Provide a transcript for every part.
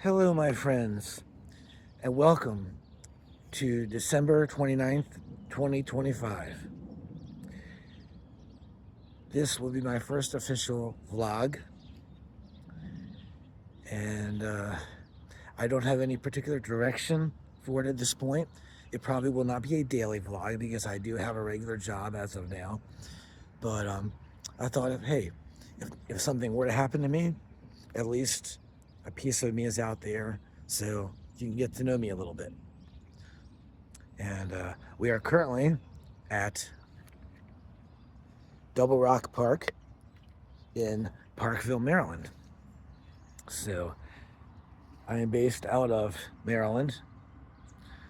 Hello, my friends, and welcome to December 29th, 2025. This will be my first official vlog, and I don't have any particular direction for it at this point. It probably will not be a daily vlog because I do have a regular job as of now. But I thought, hey, if something were to happen to me, at least a piece of me is out there so you can get to know me a little bit. And we are currently at Double Rock Park in Parkville, Maryland. So I am based out of Maryland,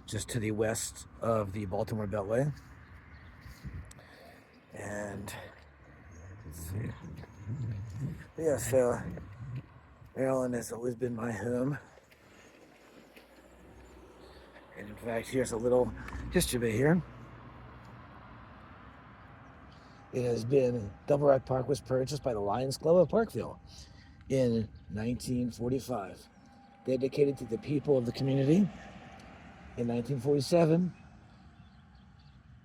just to the west of the Baltimore Beltway. And let's see. Yeah, so Maryland has always been my home. And in fact, here's a little history bit here. It has been, Double Rock Park was purchased by the Lions Club of Parkville in 1945, dedicated to the people of the community in 1947,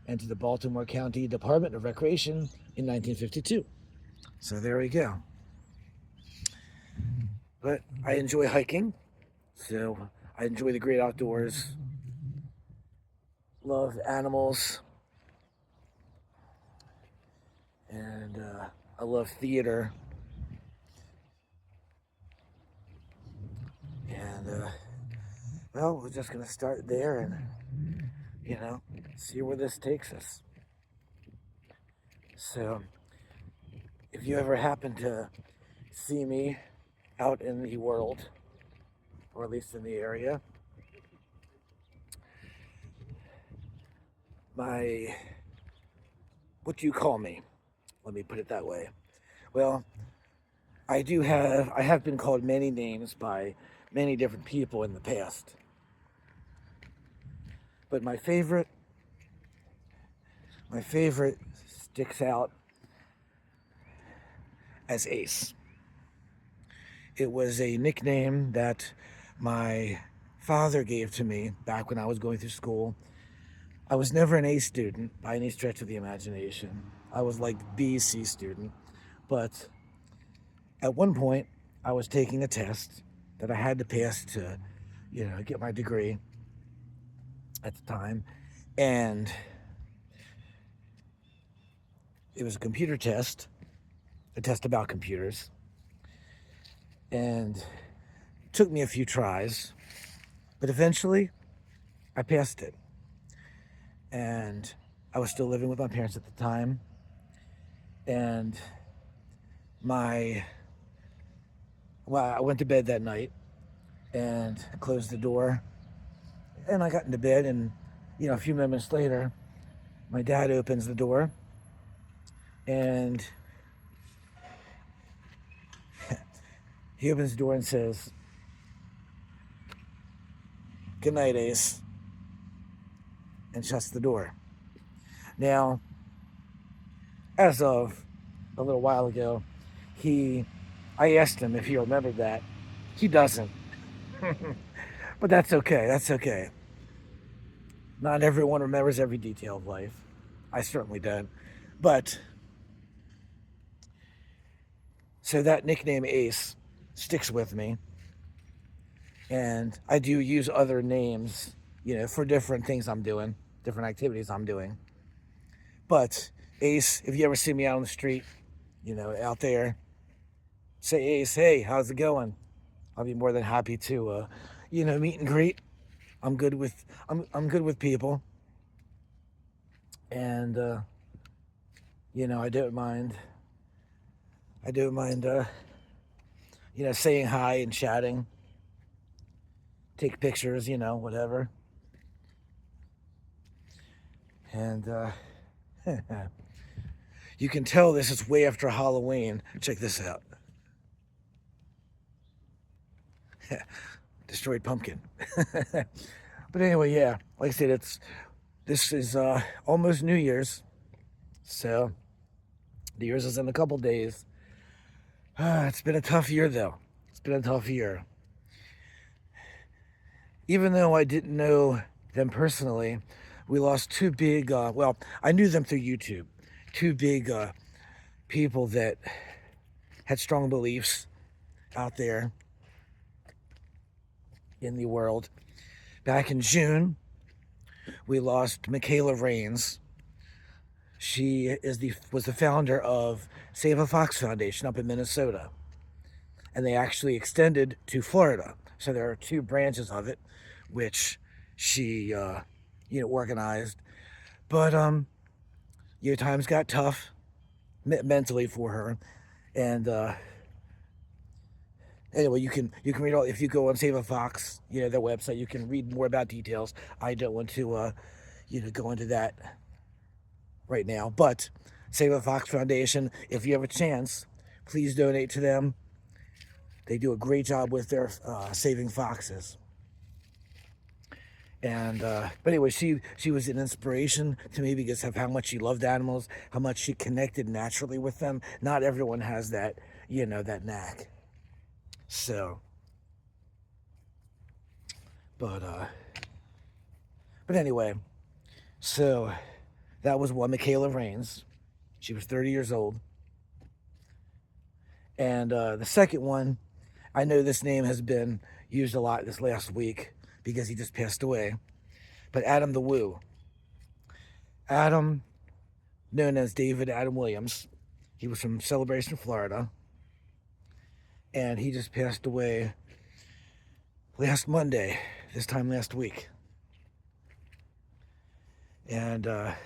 and to the Baltimore County Department of Recreation in 1952. So there we go. But I enjoy hiking, so I enjoy the great outdoors, love animals, and I love theater. And well, we're just gonna start there and see where this takes us. So if you ever happen to see me out in the world, or at least in the area, what do you call me? Let me put it that way. Well, I have been called many names by many different people in the past. But my favorite sticks out as Ace. It was a nickname that my father gave to me back when I was going through school. I was never an A student by any stretch of the imagination. I was like B, C student. But at one point, I was taking a test that I had to pass to, get my degree at the time. And it was a computer test, a test about computers. And it took me a few tries, but eventually I passed it. And I was still living with my parents at the time. And I went to bed that night and closed the door. And I got into bed, and a few minutes later, my dad opens the door, and he opens the door and says, "Good night, Ace," and shuts the door. Now, as of a little while ago, I asked him if he remembered that. He doesn't. But that's okay. That's okay. Not everyone remembers every detail of life. I certainly don't. But so that nickname Ace sticks with me. And I do use other names, for different things I'm doing, different activities I'm doing. But Ace, if you ever see me out on the street, out there, say Ace, hey, how's it going? I'll be more than happy to, meet and greet. I'm good with people, and I don't mind. I don't mind, saying hi and chatting. Take pictures, whatever. And you can tell this is way after Halloween. Check this out. Destroyed pumpkin. But anyway, yeah, like I said, this is almost New Year's, so New Year's is in a couple days. It's been a tough year, though. It's been a tough year. even though I didn't know them personally, we lost two big, well, I knew them through YouTube, two big people that had strong beliefs out there in the world. Back in June, we lost Mikayla Raines. She was the founder of Save a Fox Foundation up in Minnesota, and they actually extended to Florida. So there are two branches of it, which she, organized. But times got tough mentally for her, and anyway, you can read all if you go on Save a Fox, their website. You can read more about details. I don't want to, go into that right now. But Save a Fox Foundation, if you have a chance, please donate to them. They do a great job with their saving foxes. And but anyway, she was an inspiration to me because of how much she loved animals, how much she connected naturally with them. Not everyone has that, that knack. So, but anyway, so that was one, Mikayla Raines. She was 30 years old. And the second one, I know this name has been used a lot this last week because he just passed away. But Adam the Woo. Adam, known as David Adam Williams, he was from Celebration, Florida. And he just passed away last Monday, this time last week. And like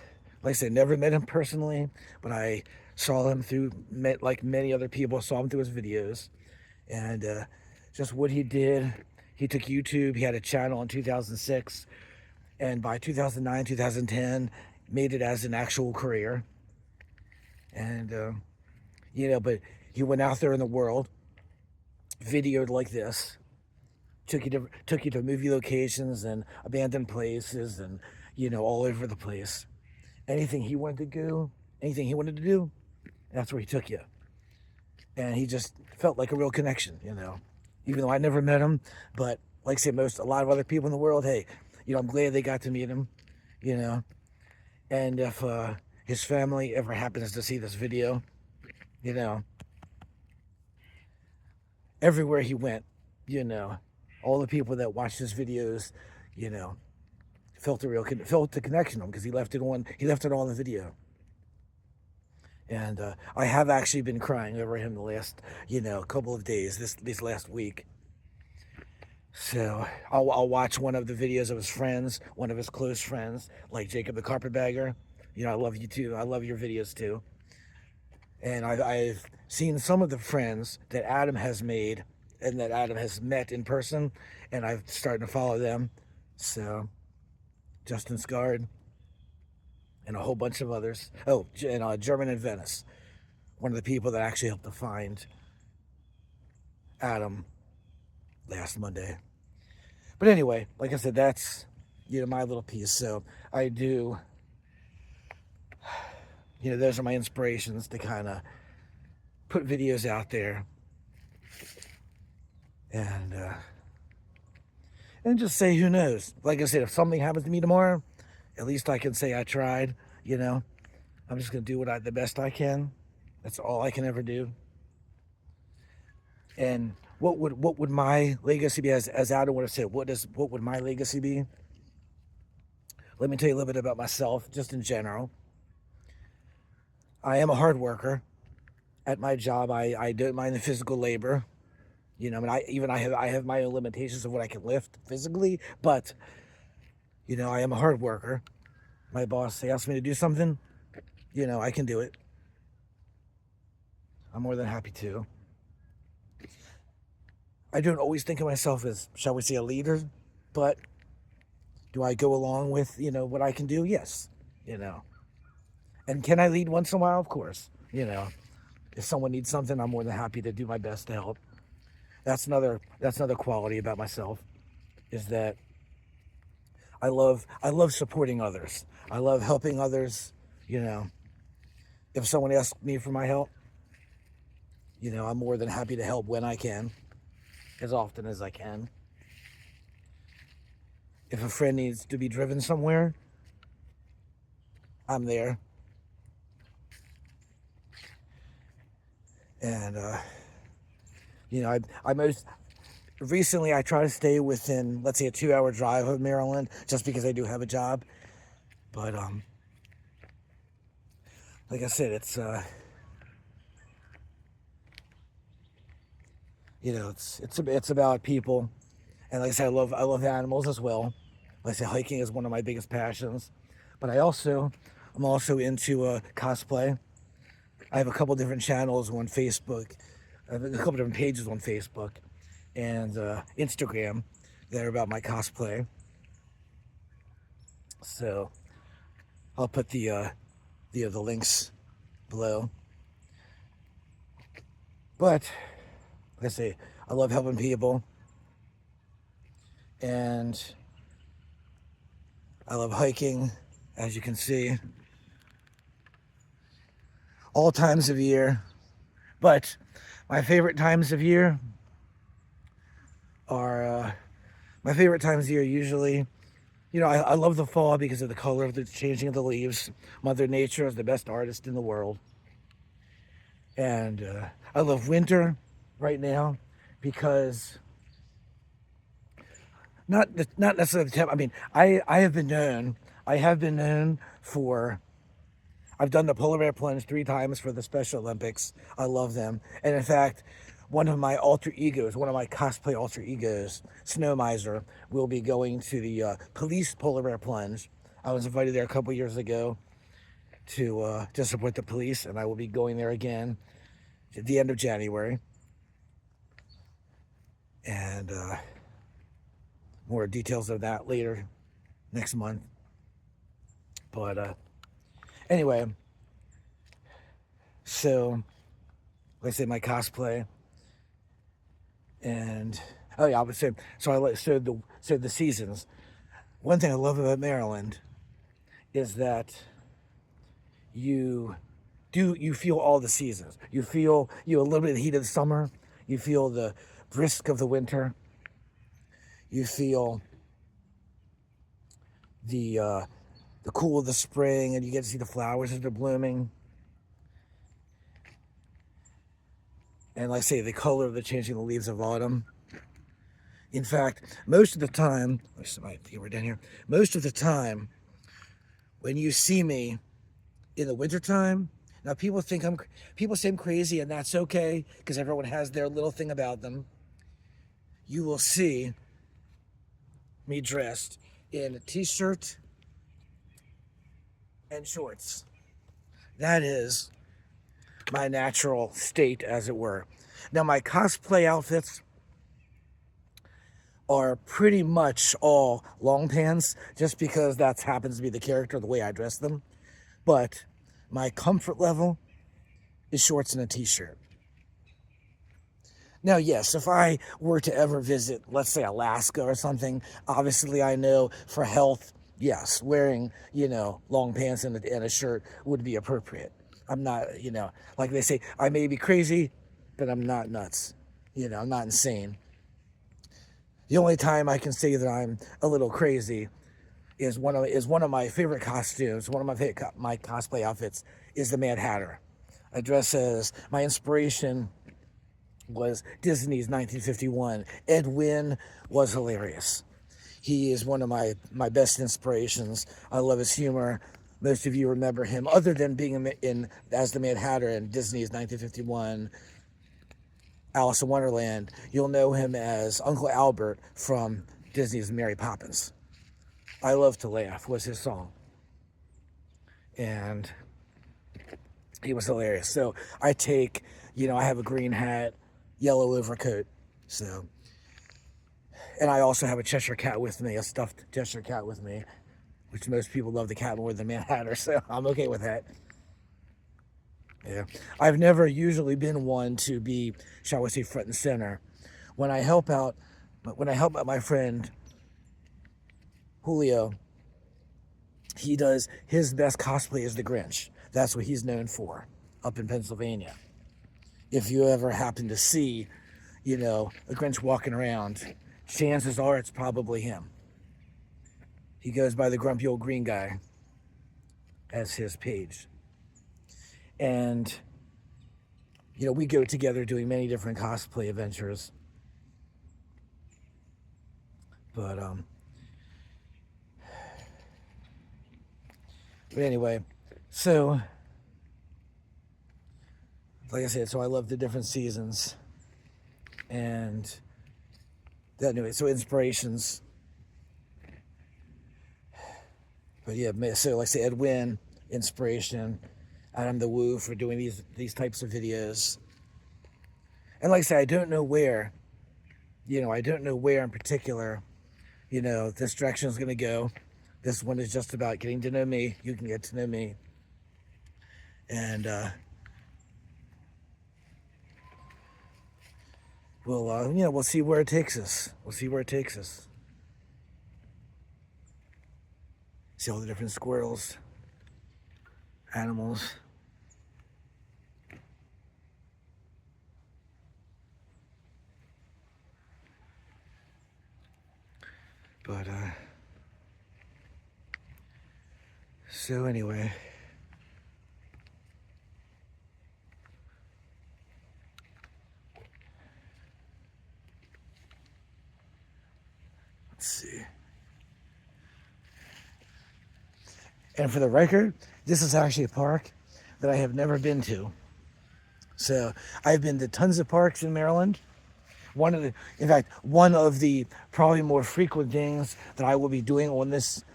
I said, never met him personally, but I saw him like many other people, saw him through his videos. And just what he did, he took YouTube, he had a channel in 2006, and by 2009, 2010, made it as an actual career. And, but he went out there in the world, videoed like this, took you to movie locations and abandoned places and, all over the place. Anything he wanted to do, that's where he took you. And he just felt like a real connection, even though I never met him. But like I say, a lot of other people in the world, hey, I'm glad they got to meet him, and if his family ever happens to see this video, everywhere he went, all the people that watched his videos, felt the connection on him because he left it on the video. And I have actually been crying over him the last, couple of days, this last week. So I'll watch one of the videos of his friends, one of his close friends, like Jacob the Carpetbagger. I love you too. I love your videos too. And I've seen some of the friends that Adam has made and that Adam has met in person, and I've started to follow them. So Justin Scard and a whole bunch of others. Oh, and German in Venice, one of the people that actually helped to find Adam last Monday. But anyway, like I said, that's my little piece. So I do, those are my inspirations to kind of put videos out there and just say, who knows? Like I said, if something happens to me tomorrow, at least I can say I tried. I'm just gonna do the best I can. That's all I can ever do. And what would my legacy be? As Adam would have said, what would my legacy be? Let me tell you a little bit about myself, just in general. I am a hard worker. At my job, I don't mind the physical labor. I have my own limitations of what I can lift physically, but I am a hard worker. My boss asks me to do something, I can do it. I'm more than happy to. I don't always think of myself as, shall we say, a leader, but do I go along with, what I can do? Yes, And can I lead once in a while? Of course, If someone needs something, I'm more than happy to do my best to help. That's another quality about myself, is that I love supporting others. I love helping others. If someone asks me for my help, I'm more than happy to help when I can, as often as I can. If a friend needs to be driven somewhere, I'm there. And, I most recently I try to stay within, let's say, a 2 hour drive of Maryland, just because I do have a job. But, like I said, it's about people. And like I said, I love animals as well. Like I said, hiking is one of my biggest passions. But I'm also into cosplay. I have a couple different channels on Facebook. I have a couple different pages on Facebook and Instagram that are about my cosplay. So I'll put the links below. But like I say, I love helping people, and I love hiking, as you can see, all times of year. But my favorite times of year are my favorite times of year usually. I love the fall because of the color of the changing of the leaves. Mother Nature is the best artist in the world. And I love winter right now because not necessarily the temp. I mean, I have been known for. I've done the polar bear plunge 3 times for the Special Olympics. I love them, and in fact, one of my cosplay alter egos, Snow Miser, will be going to the police polar bear plunge. I was invited there a couple years ago to support the police, and I will be going there again at the end of January. And more details of that later next month. But anyway, so like I say, my cosplay, and oh yeah, I would say so. The seasons. One thing I love about Maryland is that you you feel all the seasons. You feel a little bit of the heat of the summer. You feel the brisk of the winter. You feel the cool of the spring, and you get to see the flowers as they're blooming. And like I say, the color of the changing the leaves of autumn. In fact, most of the time, we're down here. Most of the time, when you see me in the wintertime, now people say I'm crazy, and that's okay because everyone has their little thing about them. You will see me dressed in a t-shirt and shorts. That is my natural state, as it were. Now, my cosplay outfits are pretty much all long pants, just because that happens to be the character, the way I dress them. But my comfort level is shorts and a t-shirt. Now, yes, if I were to ever visit, let's say, Alaska or something, obviously I know for health, yes, wearing, long pants and a shirt would be appropriate. I'm not, like they say, I may be crazy, but I'm not nuts. I'm not insane. The only time I can say that I'm a little crazy is one of my favorite costumes. One of my cosplay outfits is the Mad Hatter. I dress as my inspiration was Disney's 1951. Ed Wynn was hilarious. He is one of my best inspirations. I love his humor. Most of you remember him, other than being in as the Mad Hatter in Disney's 1951 Alice in Wonderland. You'll know him as Uncle Albert from Disney's Mary Poppins. I Love to Laugh was his song. And he was hilarious. So I have a green hat, yellow overcoat. So, and I also have a Cheshire cat with me, a stuffed Cheshire cat with me, which most people love the cat more than Mad Hatter, so I'm okay with that. Yeah, I've never usually been one to be, shall we say, front and center. When I help out my friend Julio, he does his best cosplay is the Grinch. That's what he's known for up in Pennsylvania. If you ever happen to see, a Grinch walking around, chances are it's probably him. He goes by the Grumpy Old Green Guy as his page. And, we go together doing many different cosplay adventures. But, um, but anyway, so, like I said, so I love the different seasons. And, anyway, so inspirations. But yeah, so like I say, Ed Wynn, inspiration. Adam the Woo for doing these types of videos. And like I say, I don't know where, I don't know where in particular, this direction is going to go. This one is just about getting to know me. You can get to know me. And we'll see where it takes us. We'll see where it takes us. See all the different squirrels, animals. But, so anyway. Let's see. And for the record, this is actually a park that I have never been to. So I've been to tons of parks in Maryland. In fact, one of the probably more frequent things that I will be doing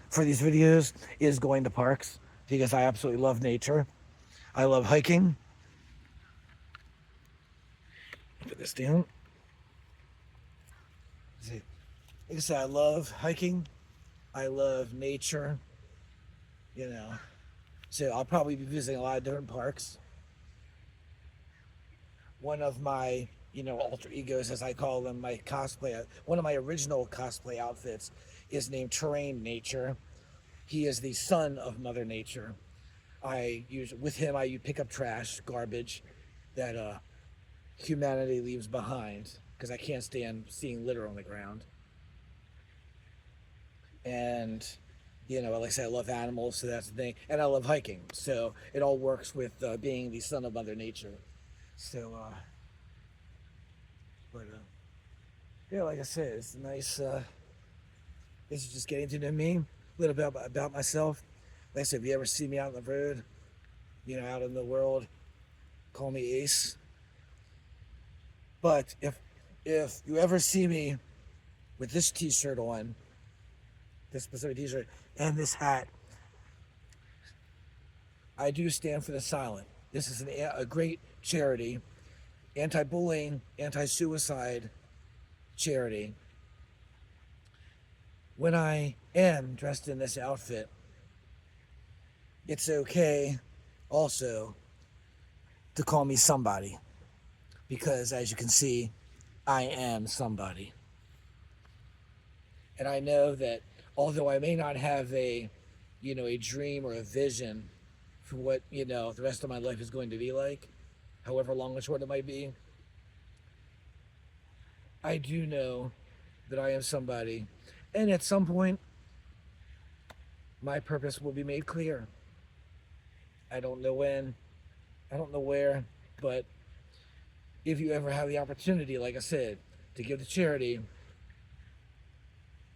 for these videos is going to parks because I absolutely love nature. I love hiking. Put this down. See, like I said, I love hiking. I love nature. So I'll probably be visiting a lot of different parks. One of my alter egos, as I call them, one of my original cosplay outfits is named Terrain Nature. He is the son of Mother Nature. With him, I pick up trash, garbage that humanity leaves behind because I can't stand seeing litter on the ground. And, like I said, I love animals, so that's the thing. And I love hiking, so it all works with being the son of Mother Nature. So, yeah, like I said, it's nice. This is just getting to know me, a little bit about myself. Like I said, if you ever see me out on the road, out in the world, call me Ace. But if you ever see me with this T-shirt on, this specific T-shirt and this hat, I do stand for the silent. This is a great charity, anti-bullying, anti-suicide charity. When I am dressed in this outfit, it's okay also to call me somebody because, as you can see, I am somebody. And I know that although I may not have a dream or a vision for what, the rest of my life is going to be like, however long or short it might be, I do know that I am somebody. And at some point, my purpose will be made clear. I don't know when, I don't know where, but if you ever have the opportunity, like I said, to give to charity,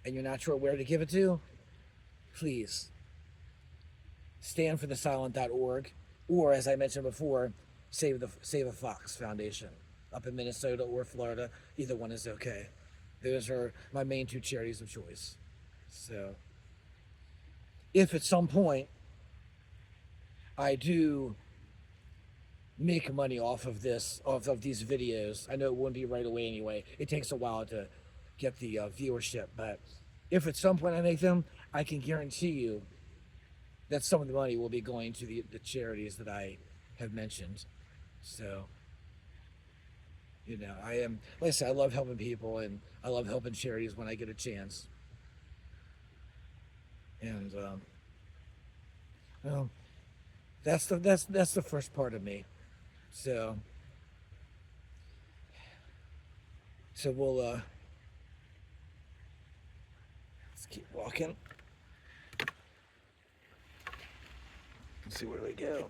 and you're not sure where to give it to, please stand for the silent.org, or as I mentioned before, Save a Fox Foundation up in Minnesota or Florida. Either one is okay. Those are my main two charities of choice. So if at some point I do make money off of these videos, I know it wouldn't be right away anyway. It takes a while to get the viewership, but if at some point I make them, I can guarantee you that some of the money will be going to the charities that I have mentioned. So, I am, like I said, I love helping people and I love helping charities when I get a chance. And, well, that's the first part of me. So, we'll, let's keep walking. Let's see where we go.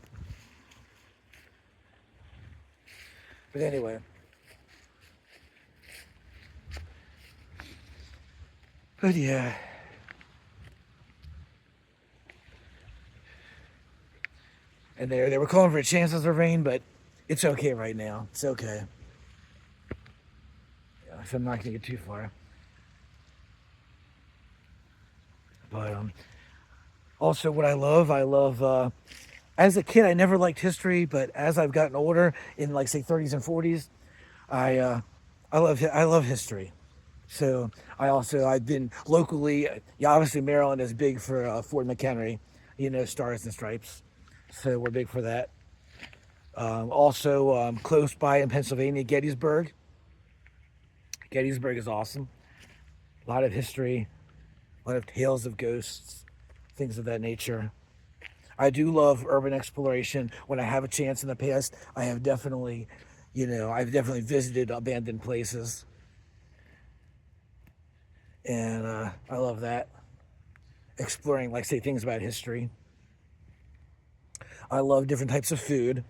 But anyway. But yeah. And they were calling for chances of rain, but it's okay right now. It's okay. Yeah, so I'm not going to get too far. But also what I love. As a kid, I never liked history, but as I've gotten older, in like say 30s and 40s, I love history. So I've been locally. Yeah, obviously Maryland is big for Fort McHenry, Stars and Stripes. So we're big for that. Also, close by in Pennsylvania, Gettysburg. Gettysburg is awesome. A lot of history, a lot of tales of ghosts, things of that nature. I do love urban exploration. When I have a chance in the past, I've definitely visited abandoned places, and I love that. Exploring, like, say, things about history. I love different types of food.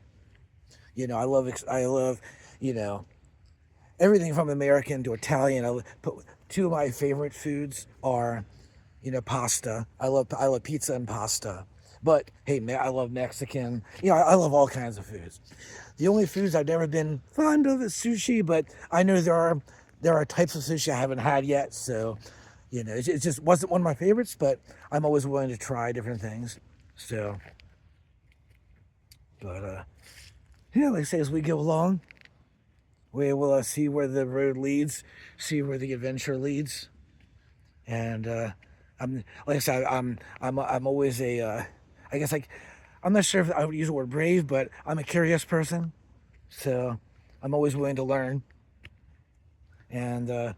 I love, you know, everything from American to Italian. Two of my favorite foods are, pasta. I love pizza and pasta. But hey, I love Mexican. I love all kinds of foods. The only foods I've never been fond of is sushi, but I know there are types of sushi I haven't had yet. So, it just wasn't one of my favorites. But I'm always willing to try different things. So, but yeah, like I say, as we go along, we will see where the road leads, see where the adventure leads, and I'm like I said, I'm always I guess like I'm not sure if I would use the word brave, but I'm a curious person, so I'm always willing to learn, and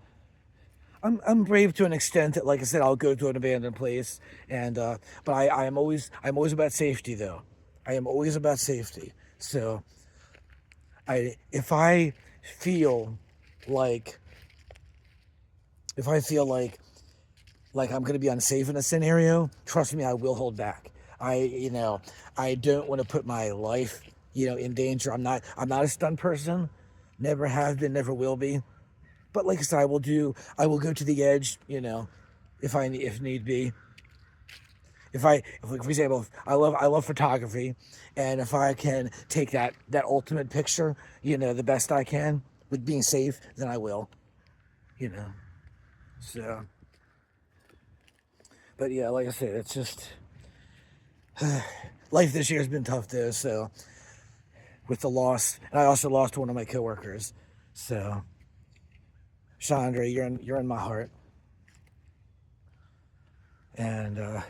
I'm brave to an extent that, like I said, I'll go to an abandoned place, and but I'm always about safety though. I am always about safety. So if I feel like if I feel like I'm going to be unsafe in a scenario, trust me, I will hold back. I don't want to put my life, in danger. I'm not a stunt person. Never have been, never will be. But like I said, I will go to the edge, if need be. For example, I love photography, and if I can take that ultimate picture, the best I can with being safe, then I will, you know. So, but yeah, like I said, it's just life this year has been tough though. So with the loss, and I also lost one of my coworkers. So, Chandra, you're in my heart, and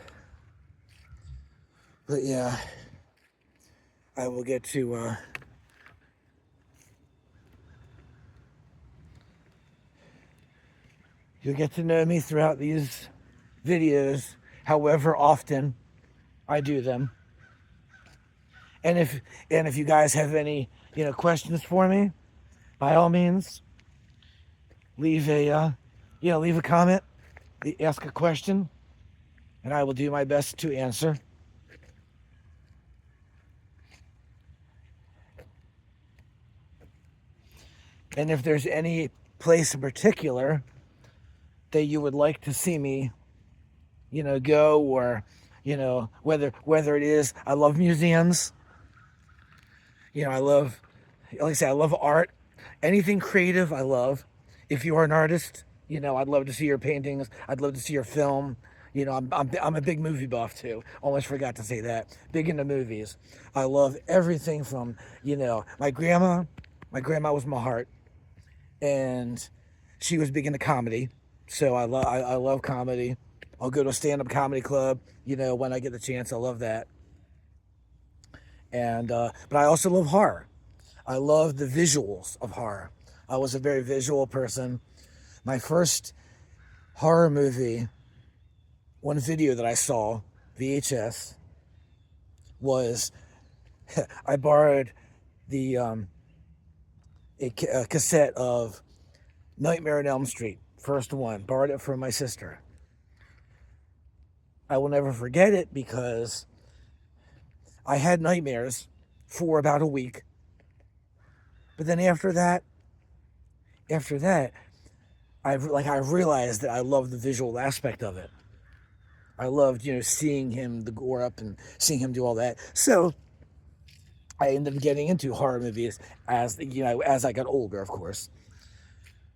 but yeah, I will get to. You'll get to know me throughout these videos, however often I do them. And if you guys have any questions for me, by all means, leave a comment, ask a question, and I will do my best to answer. And if there's any place in particular that you would like to see me, go, or whether it is, I love museums. I love, like I say, I love art. Anything creative, I love. If you are an artist, I'd love to see your paintings. I'd love to see your film. I'm a big movie buff too. Almost forgot to say that. Big into movies. I love everything from, my grandma. My grandma was my heart, and she was big into comedy. So I love comedy. I'll go to a stand-up comedy club, when I get the chance. I love that. And but I also love horror. I love the visuals of horror. I was a very visual person. My first horror movie, one video that I saw, VHS, was I borrowed the a cassette of Nightmare on Elm Street, first one. Borrowed it from my sister. I will never forget it because I had nightmares for about a week. But then after that, I realized that I loved the visual aspect of it. I loved, seeing him, the gore up, and seeing him do all that. So I ended up getting into horror movies as I got older, of course.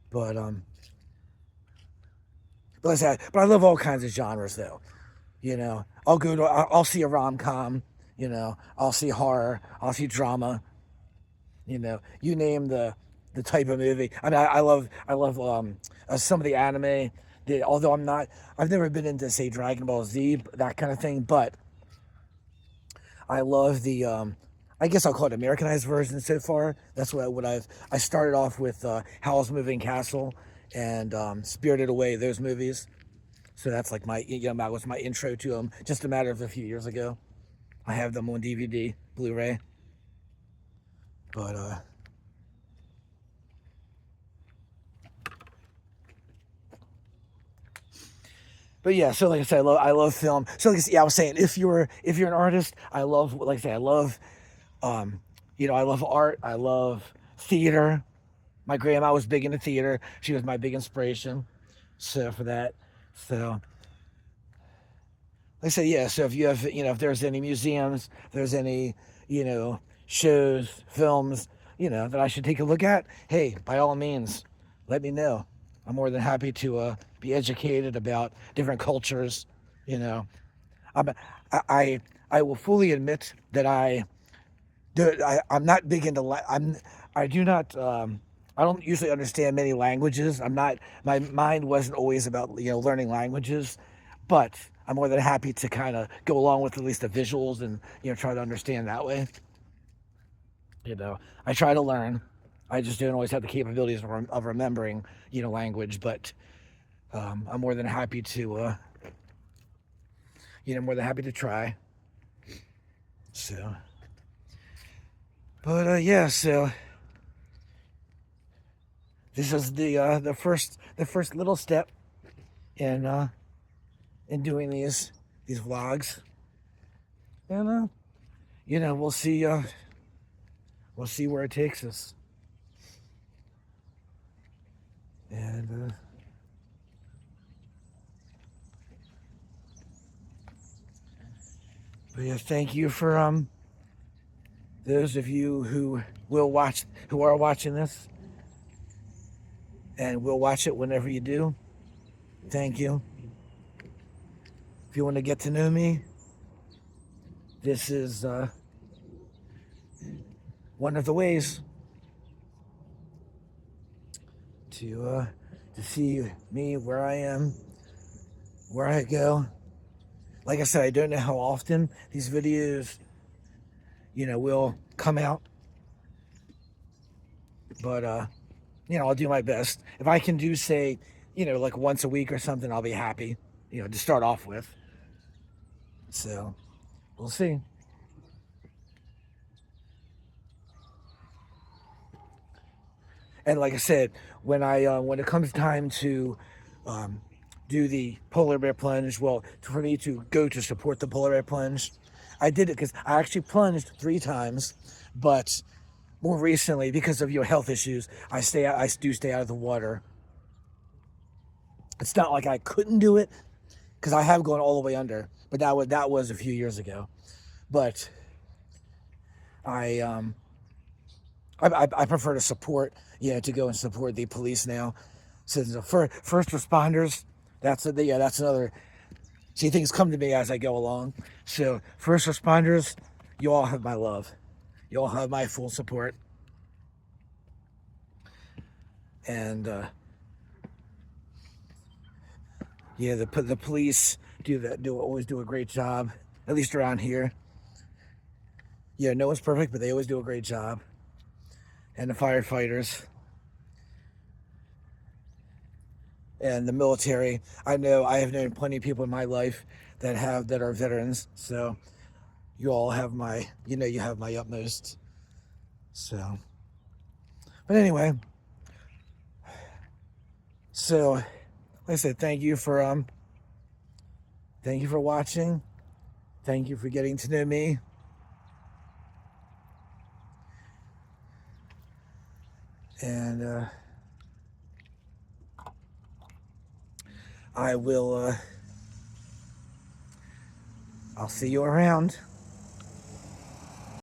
But but I love all kinds of genres though. I'll see a rom com. I'll see horror. I'll see drama. You name the type of movie. I mean, I love some of the anime. Although I've never been into, say, Dragon Ball Z, that kind of thing. But I love I guess I'll call it Americanized version so far. That's I started off with Howl's Moving Castle and Spirited Away. Those movies. So that's like that was my intro to them. Just a matter of a few years ago. I have them on DVD, Blu-ray. But yeah, so like I said, I love film. So like I said, yeah, I was saying, if you're an artist, I love, like I say, um, I love art. I love theater. My grandma was big into theater. She was my big inspiration. So for that, so like I said, yeah. So if you have, if there's any museums, if there's any, shows, films, that I should take a look at, hey, by all means, let me know. I'm more than happy to be educated about different cultures. You know, I'm, I will fully admit that I'm not big into I do not I don't usually understand many languages. My mind wasn't always about learning languages, but I'm more than happy to kind of go along with at least the visuals and try to understand that way. I try to learn. I just don't always have the capabilities of remembering language, but I'm more than happy to try. So, but yeah, so this is the first little step in doing these vlogs, and we'll see where it takes us. And but yeah, thank you for those of you who are watching this, and will watch it whenever you do. Thank you. If you want to get to know me, this is one of the ways to see me, where I am, where I go. Like I said, I don't know how often these videos, will come out, but I'll do my best. If I can do, say, like once a week or something, I'll be happy. To start off with. So we'll see. And like I said, when it comes time to do the polar bear plunge, well, for me to go to support the polar bear plunge, I did it because I actually plunged 3 times, but more recently, because of health issues, I do stay out of the water. It's not like I couldn't do it, because I have gone all the way under, but that was a few years ago. But I I prefer to support, to go and support the police now. So for first responders, that's another. See, things come to me as I go along. So first responders, you all have my love. You all have my full support. And yeah, the police always do a great job, at least around here. Yeah, no one's perfect, but they always do a great job. And the firefighters and the military. I know I have known plenty of people in my life that are veterans. So you all have you have my utmost. So, but anyway, so like I said, thank you for watching. Thank you for getting to know me. And I will, I'll see you around.